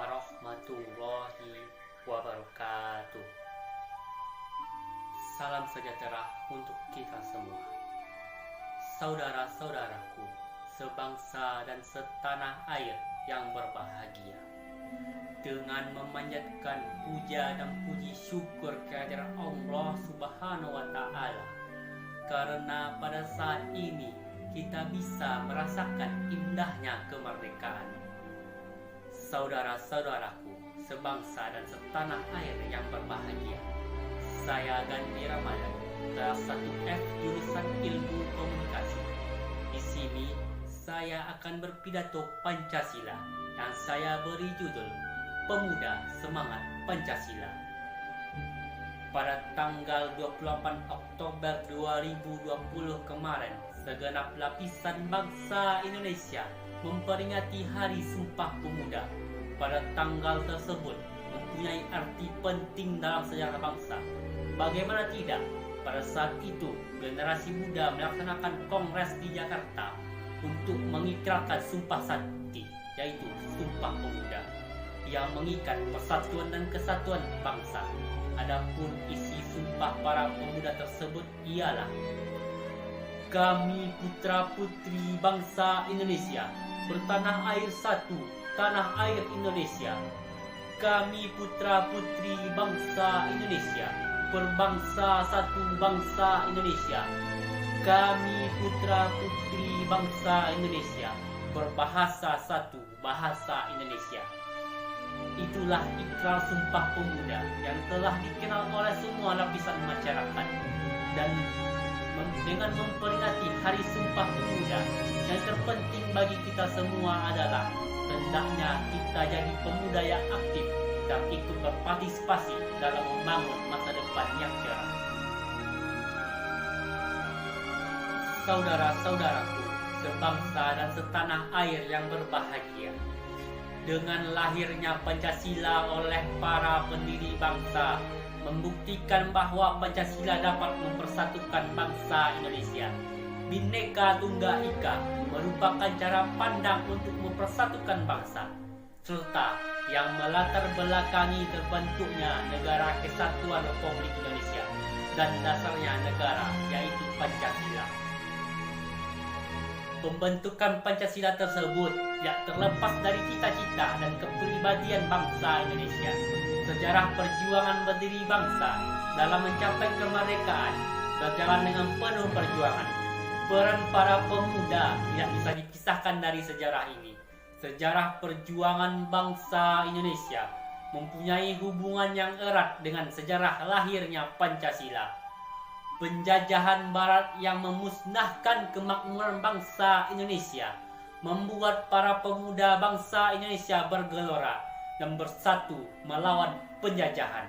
warahmatullahi wabarakatuh. Salam sejahtera untuk kita semua. Saudara-saudaraku, sebangsa dan setanah air yang berbahagia. Dengan memanjatkan puja dan puji syukur kehadiran Allah Subhanahu wa Ta'ala, karena pada saat ini kita bisa merasakan indahnya kemerdekaan. Saudara-saudaraku, sebangsa dan setanah air yang berbahagia, saya Gandhi Ramadan, kelas 1F jurusan Ilmu Komunikasi. Di sini saya akan berpidato Pancasila yang saya beri judul Pemuda Semangat Pancasila. Pada tanggal 28 Oktober 2020 kemarin, segenap lapisan bangsa Indonesia memperingati Hari Sumpah Pemuda. Pada tanggal tersebut mempunyai arti penting dalam sejarah bangsa. Bagaimana tidak, pada saat itu generasi muda melaksanakan kongres di Jakarta untuk mengikrarkan Sumpah Sakti, yaitu Sumpah Pemuda, yang mengikat persatuan dan kesatuan bangsa. Adapun isi sumpah para pemuda tersebut ialah: kami putra-putri bangsa Indonesia, bertanah air satu, tanah air Indonesia. Kami putra-putri bangsa Indonesia, berbangsa satu bangsa Indonesia. Kami putra-putri bangsa Indonesia, berbahasa satu bahasa Indonesia. Itulah ikrar Sumpah Pemuda yang telah dikenal oleh semua lapisan masyarakat. Dan dengan memperingati Hari Sumpah Pemuda, yang terpenting bagi kita semua adalah hendaknya kita jadi pemuda yang aktif dan ikut berpartisipasi dalam membangun masa depan yang cerah. Saudara-saudaraku, sebangsa dan setanah air yang berbahagia, dengan lahirnya Pancasila oleh para pendiri bangsa membuktikan bahwa Pancasila dapat mempersatukan bangsa Indonesia. Bhinneka Tunggal Ika merupakan cara pandang untuk mempersatukan bangsa, serta yang melatar belakangi terbentuknya Negara Kesatuan Republik Indonesia dan dasarnya negara, yaitu Pancasila. Pembentukan Pancasila tersebut tidak terlepas dari cita-cita dan kepribadian bangsa Indonesia. Sejarah perjuangan berdiri bangsa dalam mencapai kemerdekaan berjalan dengan penuh perjuangan. Peran para pemuda tidak bisa dipisahkan dari sejarah ini. Sejarah perjuangan bangsa Indonesia mempunyai hubungan yang erat dengan sejarah lahirnya Pancasila. Penjajahan Barat yang memusnahkan kemakmuran bangsa Indonesia membuat para pemuda bangsa Indonesia bergelora dan bersatu melawan penjajahan.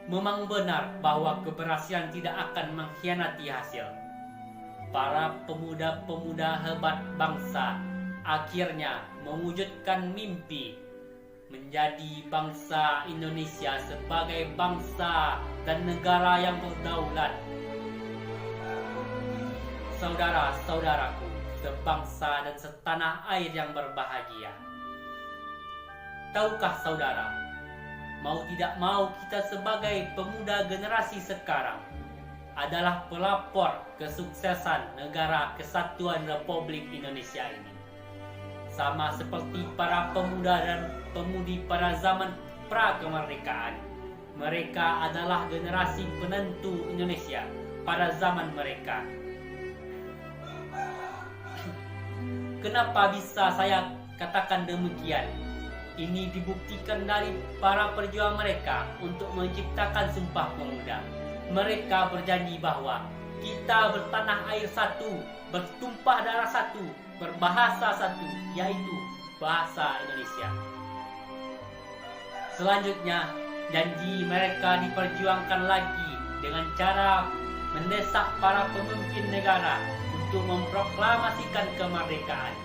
Memang benar bahwa keberhasilan tidak akan mengkhianati hasil. Para pemuda-pemuda hebat bangsa akhirnya mewujudkan mimpi menjadi bangsa Indonesia sebagai bangsa dan negara yang berdaulat. Saudara-saudaraku, sebangsa dan setanah air yang berbahagia, tahukah saudara, mau tidak mau kita sebagai pemuda generasi sekarang adalah pelapor kesuksesan Negara Kesatuan Republik Indonesia ini. Sama seperti para pemuda dan pemudi pada zaman pra-kemerdekaan, mereka adalah generasi penentu Indonesia pada zaman mereka. Kenapa bisa saya katakan demikian? Ini dibuktikan dari para perjuangan mereka untuk menciptakan Sumpah Pemuda. Mereka berjanji bahwa kita bertanah air satu, bertumpah darah satu, berbahasa satu, yaitu bahasa Indonesia. Selanjutnya, janji mereka diperjuangkan lagi dengan cara mendesak para pemimpin negara untuk memproklamasikan kemerdekaan.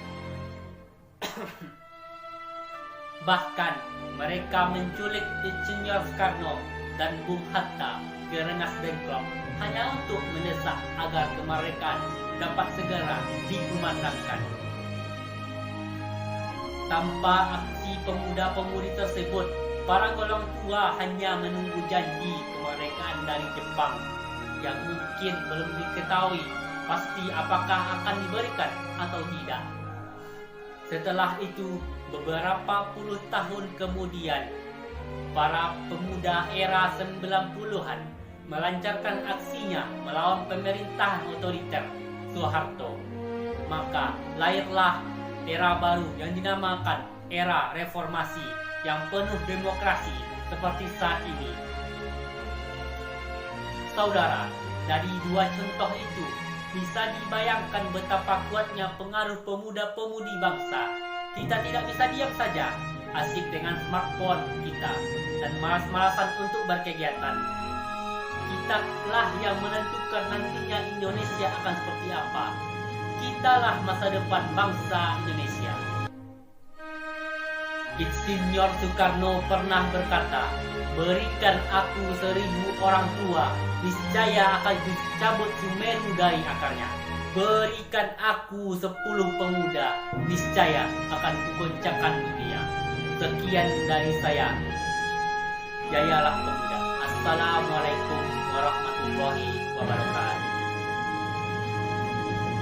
Bahkan mereka menculik Insinyur Soekarno dan Bung Hatta ke Rengas Dengklok hanya untuk mendesak agar kemerdekaan dapat segera dikumandangkan. Tanpa aksi pemuda-pemudi tersebut, para golongan tua hanya menunggu janji kemerdekaan dari Jepang yang mungkin belum diketahui pasti apakah akan diberikan atau tidak. Setelah itu, beberapa puluh tahun kemudian, para pemuda era 90-an melancarkan aksinya melawan pemerintahan otoriter Soeharto. Maka lahirlah era baru yang dinamakan era reformasi yang penuh demokrasi seperti saat ini. Saudara, dari dua contoh itu bisa dibayangkan betapa kuatnya pengaruh pemuda-pemudi bangsa. Kita tidak bisa diam saja, asik dengan smartphone kita, dan malas-malasan untuk berkegiatan. Kitalah yang menentukan nantinya Indonesia akan seperti apa. Kitalah masa depan bangsa Indonesia. Insinyur Soekarno pernah berkata, "Berikan aku 1000 orang tua, niscaya akan dicabut Sumeru dari akarnya. Berikan aku 10 pemuda, niscaya akan kugoncangkan dunia." Sekian dari saya. Jayalah pemuda. Assalamualaikum warahmatullahi wabarakatuh.